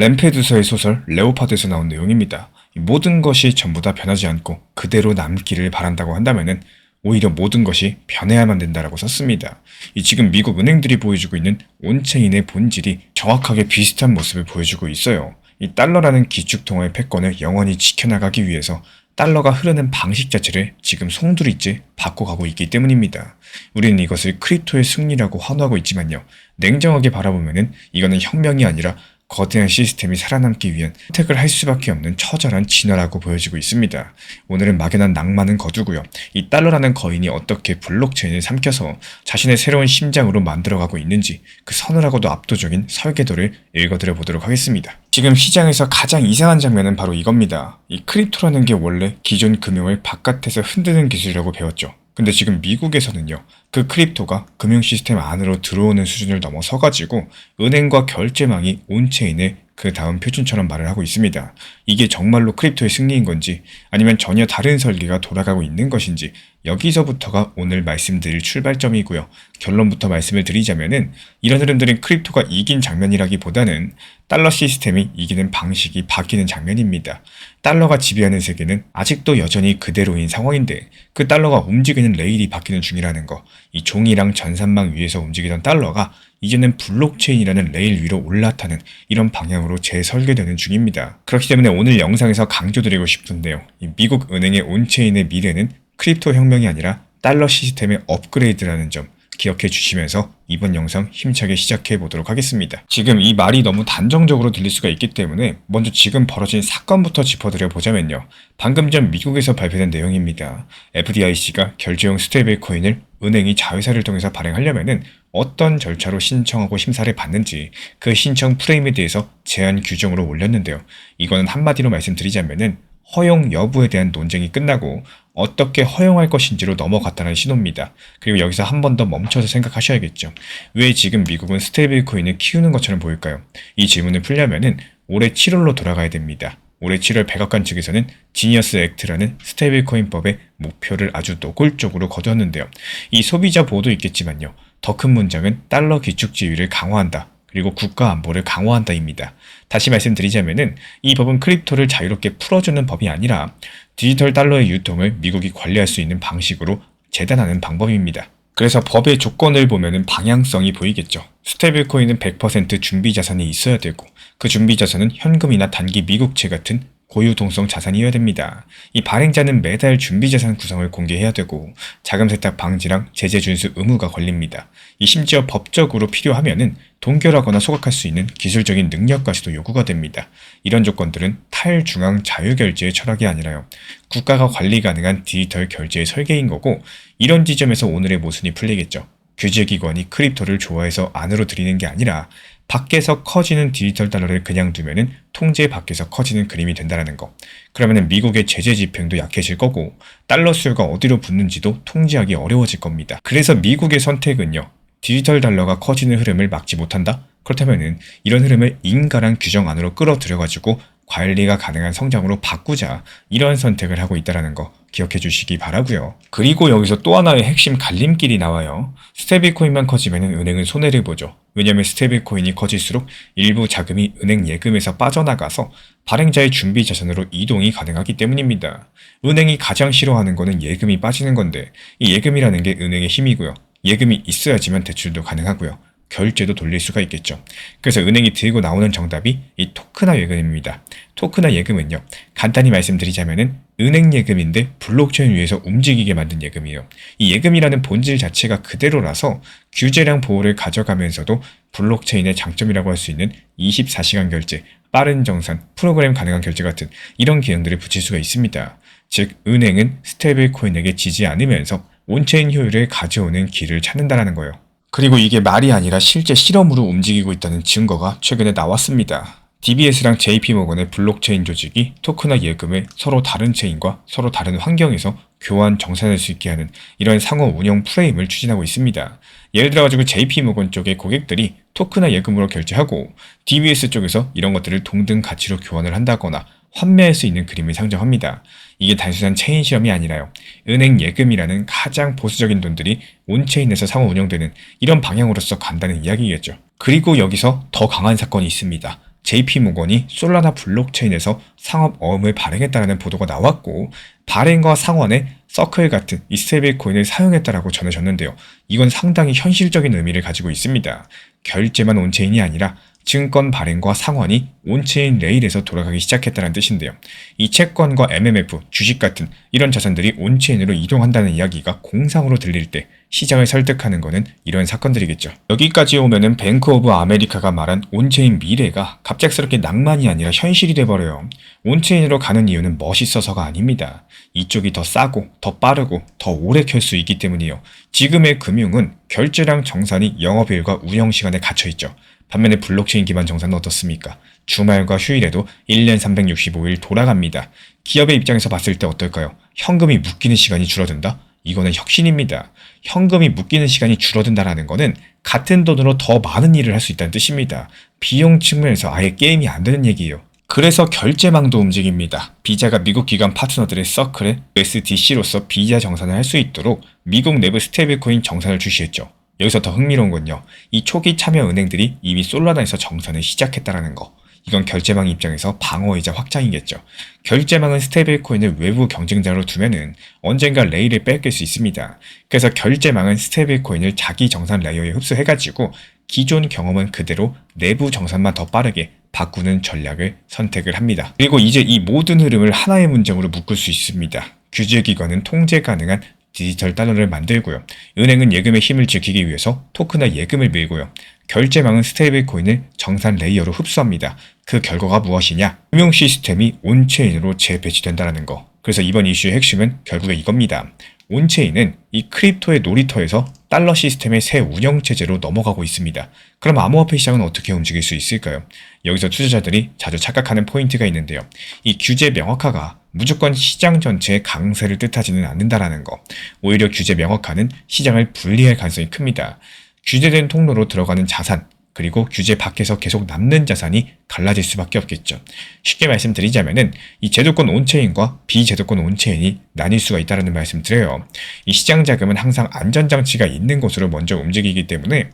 램페두서의 소설 레오파드에서 나온 내용입니다. 모든 것이 전부 다 변하지 않고 그대로 남기를 바란다고 한다면은 오히려 모든 것이 변해야만 된다라고 썼습니다. 지금 미국 은행들이 보여주고 있는 온체인의 본질이 정확하게 비슷한 모습을 보여주고 있어요. 이 달러라는 기축통화의 패권을 영원히 지켜나가기 위해서 달러가 흐르는 방식 자체를 지금 송두리째 바꿔가고 있기 때문입니다. 우리는 이것을 크립토의 승리라고 환호하고 있지만요. 냉정하게 바라보면은 이거는 혁명이 아니라 거대한 시스템이 살아남기 위한 선택을 할 수밖에 없는 처절한 진화라고 보여지고 있습니다. 오늘은 막연한 낭만은 거두고요. 이 달러라는 거인이 어떻게 블록체인을 삼켜서 자신의 새로운 심장으로 만들어가고 있는지 그 서늘하고도 압도적인 설계도를 읽어드려 보도록 하겠습니다. 지금 시장에서 가장 이상한 장면은 바로 이겁니다. 이 크립토라는 게 원래 기존 금융을 바깥에서 흔드는 기술이라고 배웠죠. 근데 지금 미국에서는요, 그 크립토가 금융 시스템 안으로 들어오는 수준을 넘어서가지고 은행과 결제망이 온체인의 그 다음 표준처럼 말을 하고 있습니다. 이게 정말로 크립토의 승리인 건지 아니면 전혀 다른 설계가 돌아가고 있는 것인지 여기서부터가 오늘 말씀드릴 출발점이고요. 결론부터 말씀을 드리자면은 이런 흐름들은 크립토가 이긴 장면이라기보다는 달러 시스템이 이기는 방식이 바뀌는 장면입니다. 달러가 지배하는 세계는 아직도 여전히 그대로인 상황인데 그 달러가 움직이는 레일이 바뀌는 중이라는 거. 이 종이랑 전산망 위에서 움직이던 달러가 이제는 블록체인이라는 레일 위로 올라타는 이런 방향으로 재설계되는 중입니다. 그렇기 때문에 오늘 영상에서 강조드리고 싶은데요. 이 미국 은행의 온체인의 미래는 크립토 혁명이 아니라 달러 시스템의 업그레이드라는 점 기억해 주시면서 이번 영상 힘차게 시작해 보도록 하겠습니다. 지금 이 말이 너무 단정적으로 들릴 수가 있기 때문에 먼저 지금 벌어진 사건부터 짚어드려 보자면요. 방금 전 미국에서 발표된 내용입니다. FDIC가 결제용 스테이블 코인을 은행이 자회사를 통해서 발행하려면은 어떤 절차로 신청하고 심사를 받는지 그 신청 프레임에 대해서 제한 규정으로 올렸는데요. 이거는 한마디로 말씀드리자면은 허용 여부에 대한 논쟁이 끝나고 어떻게 허용할 것인지로 넘어갔다는 신호입니다. 그리고 여기서 한 번 더 멈춰서 생각하셔야겠죠. 왜 지금 미국은 스테이블 코인을 키우는 것처럼 보일까요? 이 질문을 풀려면은 올해 7월로 돌아가야 됩니다. 올해 7월 백악관 측에서는 지니어스 액트라는 스테이블 코인법의 목표를 아주 노골적으로 거두었는데요. 이 소비자 보호도 있겠지만요. 더 큰 문장은 달러 기축 지위를 강화한다. 그리고 국가 안보를 강화한다입니다. 다시 말씀드리자면은 이 법은 크립토를 자유롭게 풀어주는 법이 아니라 디지털 달러의 유통을 미국이 관리할 수 있는 방식으로 재단하는 방법입니다. 그래서 법의 조건을 보면은 방향성이 보이겠죠. 스테이블 코인은 100% 준비 자산이 있어야 되고 그 준비 자산은 현금이나 단기 미국채 같은 고유동성 자산이어야 됩니다. 이 발행자는 매달 준비자산 구성을 공개해야 되고 자금 세탁 방지랑 제재 준수 의무가 걸립니다. 이 심지어 법적으로 필요하면은 동결하거나 소각할 수 있는 기술적인 능력까지도 요구가 됩니다. 이런 조건들은 탈중앙 자유결제의 철학이 아니라요. 국가가 관리 가능한 디지털 결제의 설계인 거고 이런 지점에서 오늘의 모순이 풀리겠죠. 규제기관이 크립토를 좋아해서 안으로 들이는 게 아니라 밖에서 커지는 디지털 달러를 그냥 두면은 통제 밖에서 커지는 그림이 된다는 거. 그러면은 미국의 제재 집행도 약해질 거고 달러 수요가 어디로 붙는지도 통제하기 어려워질 겁니다. 그래서 미국의 선택은요. 디지털 달러가 커지는 흐름을 막지 못한다? 그렇다면은 이런 흐름을 인가랑 규정 안으로 끌어들여가지고 관리가 가능한 성장으로 바꾸자 이런 선택을 하고 있다는 거 기억해 주시기 바라고요. 그리고 여기서 또 하나의 핵심 갈림길이 나와요. 스테이블 코인만 커지면 은행은 손해를 보죠. 왜냐하면 스테이블 코인이 커질수록 일부 자금이 은행 예금에서 빠져나가서 발행자의 준비 자산으로 이동이 가능하기 때문입니다. 은행이 가장 싫어하는 거는 예금이 빠지는 건데 이 예금이라는 게 은행의 힘이고요. 예금이 있어야지만 대출도 가능하고요. 결제도 돌릴 수가 있겠죠. 그래서 은행이 들고 나오는 정답이 이 토크나 예금입니다. 토크나 예금은요. 간단히 말씀드리자면은 은행 예금인데 블록체인 위에서 움직이게 만든 예금이에요. 이 예금이라는 본질 자체가 그대로라서 규제량 보호를 가져가면서도 블록체인의 장점이라고 할 수 있는 24시간 결제, 빠른 정산, 프로그램 가능한 결제 같은 이런 기능들을 붙일 수가 있습니다. 즉 은행은 스테이블 코인에게 지지 않으면서 온체인 효율을 가져오는 길을 찾는다는 거예요. 그리고 이게 말이 아니라 실제 실험으로 움직이고 있다는 증거가 최근에 나왔습니다. DBS랑 JP모건의 블록체인 조직이 토크나 예금을 서로 다른 체인과 서로 다른 환경에서 교환 정산할 수 있게 하는 이런 상호 운영 프레임을 추진하고 있습니다. 예를 들어가지고 JP모건 쪽의 고객들이 토크나 예금으로 결제하고 DBS 쪽에서 이런 것들을 동등 가치로 교환을 한다거나 환매할 수 있는 그림을 상정합니다. 이게 단순한 체인 실험이 아니라요. 은행 예금이라는 가장 보수적인 돈들이 온체인에서 상호 운영되는 이런 방향으로서 간다는 이야기겠죠. 그리고 여기서 더 강한 사건이 있습니다. JP모건이 솔라나 블록체인에서 상업 어음을 발행했다는 보도가 나왔고, 발행과 상환에 서클 같은 이 스테이블코인을 사용했다라고 전해졌는데요. 이건 상당히 현실적인 의미를 가지고 있습니다. 결제만 온체인이 아니라 증권 발행과 상환이 온체인 레일에서 돌아가기 시작했다는 뜻인데요. 이 채권과 MMF, 주식 같은 이런 자산들이 온체인으로 이동한다는 이야기가 공상으로 들릴 때 시장을 설득하는 것은 이런 사건들이겠죠. 여기까지 오면은 뱅크 오브 아메리카가 말한 온체인 미래가 갑작스럽게 낭만이 아니라 현실이 돼버려요. 온체인으로 가는 이유는 멋있어서가 아닙니다. 이쪽이 더 싸고 더 빠르고 더 오래 켤 수 있기 때문이에요. 지금의 금융은 결제량 정산이 영업일과 운영시간에 갇혀있죠. 반면에 블록체인 기반 정산은 어떻습니까? 주말과 휴일에도 1년 365일 돌아갑니다. 기업의 입장에서 봤을 때 어떨까요? 현금이 묶이는 시간이 줄어든다? 이거는 혁신입니다. 현금이 묶이는 시간이 줄어든다라는 거는 같은 돈으로 더 많은 일을 할 수 있다는 뜻입니다. 비용 측면에서 아예 게임이 안 되는 얘기예요. 그래서 결제망도 움직입니다. 비자가 미국 기관 파트너들의 서클에 USDC로서 비자 정산을 할 수 있도록 미국 내부 스테이블코인 정산을 출시했죠. 여기서 더 흥미로운 건요. 이 초기 참여 은행들이 이미 솔라나에서 정산을 시작했다라는 거. 이건 결제망 입장에서 방어이자 확장이겠죠. 결제망은 스테이블코인을 외부 경쟁자로 두면은 언젠가 레일을 뺏길 수 있습니다. 그래서 결제망은 스테이블코인을 자기 정산 레이어에 흡수해가지고 기존 경험은 그대로 내부 정산만 더 빠르게 바꾸는 전략을 선택을 합니다. 그리고 이제 이 모든 흐름을 하나의 문장으로 묶을 수 있습니다. 규제기관은 통제 가능한 디지털 달러를 만들고요. 은행은 예금의 힘을 지키기 위해서 토큰화 예금을 밀고요. 결제망은 스테이블 코인을 정산 레이어로 흡수합니다. 그 결과가 무엇이냐? 금융 시스템이 온체인으로 재배치된다는 거. 그래서 이번 이슈의 핵심은 결국에 이겁니다. 온체인은 이 크립토의 놀이터에서 달러 시스템의 새 운영체제로 넘어가고 있습니다. 그럼 암호화폐 시장은 어떻게 움직일 수 있을까요? 여기서 투자자들이 자주 착각하는 포인트가 있는데요. 이 규제 명확화가 무조건 시장 전체의 강세를 뜻하지는 않는다라는 거. 오히려 규제 명확화는 시장을 분리할 가능성이 큽니다. 규제된 통로로 들어가는 자산, 그리고 규제 밖에서 계속 남는 자산이 갈라질 수밖에 없겠죠. 쉽게 말씀드리자면은 이 제도권 온체인과 비제도권 온체인이 나뉠 수가 있다는 말씀 드려요. 이 시장 자금은 항상 안전장치가 있는 곳으로 먼저 움직이기 때문에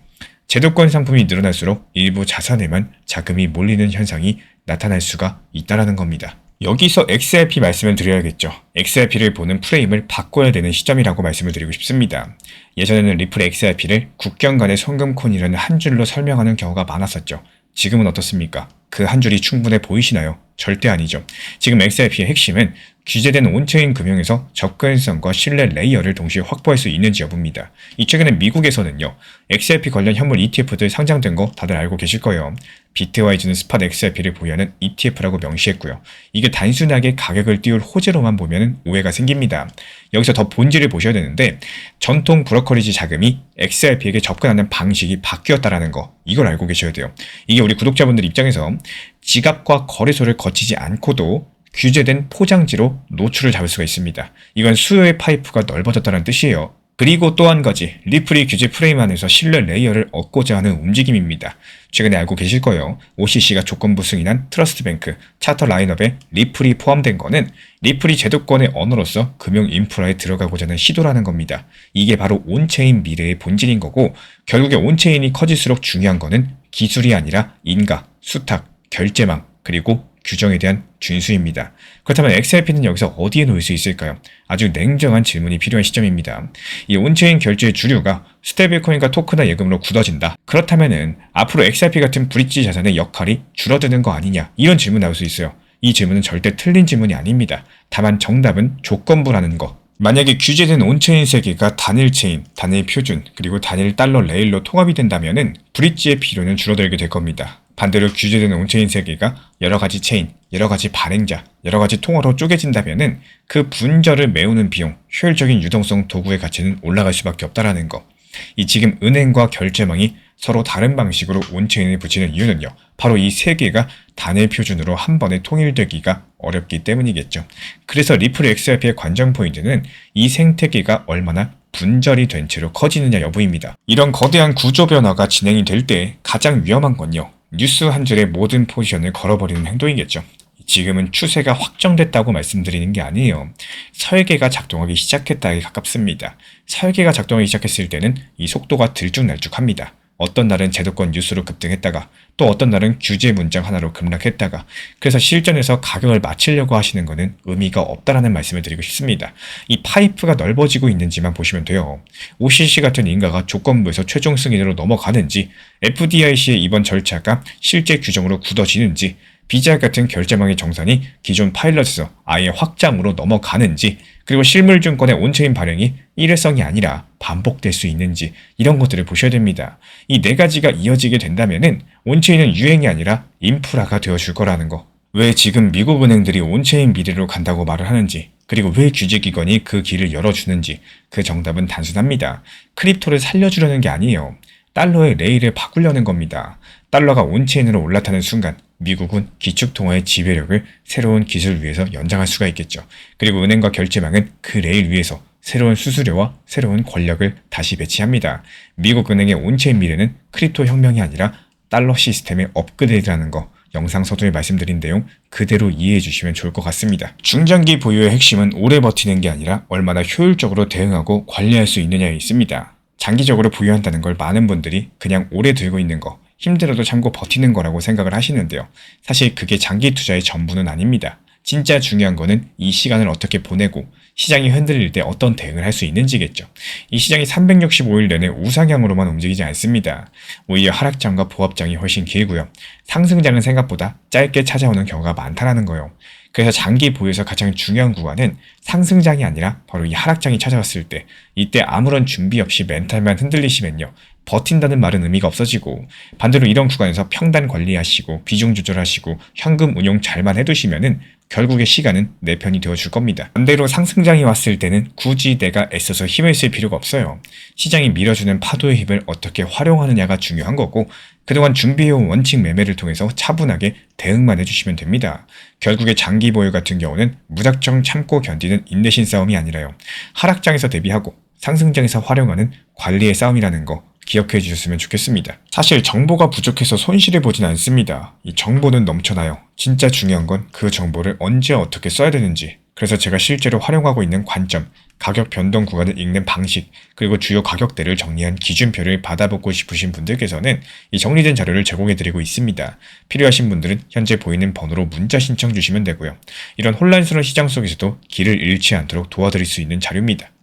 제도권 상품이 늘어날수록 일부 자산에만 자금이 몰리는 현상이 나타날 수가 있다는 겁니다. 여기서 XRP 말씀을 드려야겠죠. XRP를 보는 프레임을 바꿔야 되는 시점이라고 말씀을 드리고 싶습니다. 예전에는 리플 XRP를 국경 간의 송금콘이라는 한 줄로 설명하는 경우가 많았었죠. 지금은 어떻습니까? 그 한 줄이 충분해 보이시나요? 절대 아니죠. 지금 XRP의 핵심은 규제된 온체인 금융에서 접근성과 신뢰 레이어를 동시에 확보할 수 있는지 여부입니다. 최근에 미국에서는요. XRP 관련 현물 ETF들 상장된 거 다들 알고 계실 거예요. 비트와이즈는 스팟 XRP를 보유하는 ETF라고 명시했고요. 이게 단순하게 가격을 띄울 호재로만 보면 오해가 생깁니다. 여기서 더 본질을 보셔야 되는데 전통 브로커리지 자금이 XRP에게 접근하는 방식이 바뀌었다라는 거, 이걸 알고 계셔야 돼요. 이게 우리 구독자분들 입장에서 지갑과 거래소를 거치지 않고도 규제된 포장지로 노출을 잡을 수가 있습니다. 이건 수요의 파이프가 넓어졌다는 뜻이에요. 그리고 또 한 가지, 리플이 규제 프레임 안에서 신뢰 레이어를 얻고자 하는 움직임입니다. 최근에 알고 계실 거예요. OCC가 조건부 승인한 트러스트뱅크, 차터 라인업에 리플이 포함된 거는 리플이 제도권의 언어로서 금융 인프라에 들어가고자 하는 시도라는 겁니다. 이게 바로 온체인 미래의 본질인 거고, 결국에 온체인이 커질수록 중요한 거는 기술이 아니라 인가, 수탁, 결제망, 그리고 규정에 대한 준수입니다. 그렇다면 XRP는 여기서 어디에 놓일 수 있을까요? 아주 냉정한 질문이 필요한 시점입니다. 이 온체인 결제의 주류가 스테이블코인과 토큰화 예금으로 굳어진다. 그렇다면은 앞으로 XRP 같은 브릿지 자산의 역할이 줄어드는 거 아니냐? 이런 질문 나올 수 있어요. 이 질문은 절대 틀린 질문이 아닙니다. 다만 정답은 조건부라는 거. 만약에 규제된 온체인 세계가 단일 체인, 단일 표준, 그리고 단일 달러 레일로 통합이 된다면은 브릿지의 필요는 줄어들게 될 겁니다. 반대로 규제된 온체인 세계가 여러 가지 체인, 여러 가지 발행자, 여러 가지 통화로 쪼개진다면은 그 분절을 메우는 비용, 효율적인 유동성 도구의 가치는 올라갈 수밖에 없다라는 거. 지금 은행과 결제망이 서로 다른 방식으로 온체인을 붙이는 이유는요. 바로 이 세 개가 단일 표준으로 한 번에 통일되기가 어렵기 때문이겠죠. 그래서 리플 XRP의 관전 포인트는 이 생태계가 얼마나 분절이 된 채로 커지느냐 여부입니다. 이런 거대한 구조 변화가 진행이 될 때 가장 위험한 건요. 뉴스 한 줄에 모든 포지션을 걸어버리는 행동이겠죠. 지금은 추세가 확정됐다고 말씀드리는 게 아니에요. 설계가 작동하기 시작했다에 가깝습니다. 설계가 작동하기 시작했을 때는 이 속도가 들쭉날쭉합니다. 어떤 날은 제도권 뉴스로 급등했다가 또 어떤 날은 규제 문장 하나로 급락했다가 그래서 실전에서 가격을 맞추려고 하시는 것은 의미가 없다라는 말씀을 드리고 싶습니다. 이 파이프가 넓어지고 있는지만 보시면 돼요. OCC 같은 인가가 조건부에서 최종 승인으로 넘어가는지, FDIC의 이번 절차가 실제 규정으로 굳어지는지, 비자 같은 결제망의 정산이 기존 파일럿에서 아예 확장으로 넘어가는지, 그리고 실물증권의 온체인 발행이 일회성이 아니라 반복될 수 있는지, 이런 것들을 보셔야 됩니다. 이 네 가지가 이어지게 된다면은 온체인은 유행이 아니라 인프라가 되어줄 거라는 거. 왜 지금 미국 은행들이 온체인 미래로 간다고 말을 하는지, 그리고 왜 규제기관이 그 길을 열어주는지, 그 정답은 단순합니다. 크립토를 살려주려는 게 아니에요. 달러의 레일을 바꾸려는 겁니다. 달러가 온체인으로 올라타는 순간 미국은 기축통화의 지배력을 새로운 기술 위에서 연장할 수가 있겠죠. 그리고 은행과 결제망은 그 레일 위에서 새로운 수수료와 새로운 권력을 다시 배치합니다. 미국 은행의 온체인 미래는 크립토 혁명이 아니라 달러 시스템의 업그레이드라는 거, 영상 서두에 말씀드린 내용 그대로 이해해 주시면 좋을 것 같습니다. 중장기 보유의 핵심은 오래 버티는 게 아니라 얼마나 효율적으로 대응하고 관리할 수 있느냐에 있습니다. 장기적으로 보유한다는 걸 많은 분들이 그냥 오래 들고 있는 거, 힘들어도 참고 버티는 거라고 생각을 하시는데요. 사실 그게 장기 투자의 전부는 아닙니다. 진짜 중요한 거는 이 시간을 어떻게 보내고 시장이 흔들릴 때 어떤 대응을 할 수 있는지겠죠. 이 시장이 365일 내내 우상향으로만 움직이지 않습니다. 오히려 하락장과 보합장이 훨씬 길고요. 상승장은 생각보다 짧게 찾아오는 경우가 많다라는 거예요. 그래서 장기 보유에서 가장 중요한 구간은 상승장이 아니라 바로 이 하락장이 찾아왔을 때, 이때 아무런 준비 없이 멘탈만 흔들리시면요, 버틴다는 말은 의미가 없어지고, 반대로 이런 구간에서 평단 관리하시고 비중 조절하시고 현금 운용 잘만 해두시면은 결국의 시간은 내 편이 되어줄 겁니다. 반대로 상승장이 왔을 때는 굳이 내가 애써서 힘을 쓸 필요가 없어요. 시장이 밀어주는 파도의 힘을 어떻게 활용하느냐가 중요한 거고, 그동안 준비해온 원칙 매매를 통해서 차분하게 대응만 해주시면 됩니다. 결국에 장기 보유 같은 경우는 무작정 참고 견디는 인내심 싸움이 아니라요, 하락장에서 대비하고 상승장에서 활용하는 관리의 싸움이라는 거 기억해 주셨으면 좋겠습니다. 사실 정보가 부족해서 손실을 보진 않습니다. 이 정보는 넘쳐나요. 진짜 중요한 건 그 정보를 언제 어떻게 써야 되는지, 그래서 제가 실제로 활용하고 있는 관점, 가격 변동 구간을 읽는 방식, 그리고 주요 가격대를 정리한 기준표를 받아보고 싶으신 분들께서는 이 정리된 자료를 제공해드리고 있습니다. 필요하신 분들은 현재 보이는 번호로 문자 신청 주시면 되고요. 이런 혼란스러운 시장 속에서도 길을 잃지 않도록 도와드릴 수 있는 자료입니다.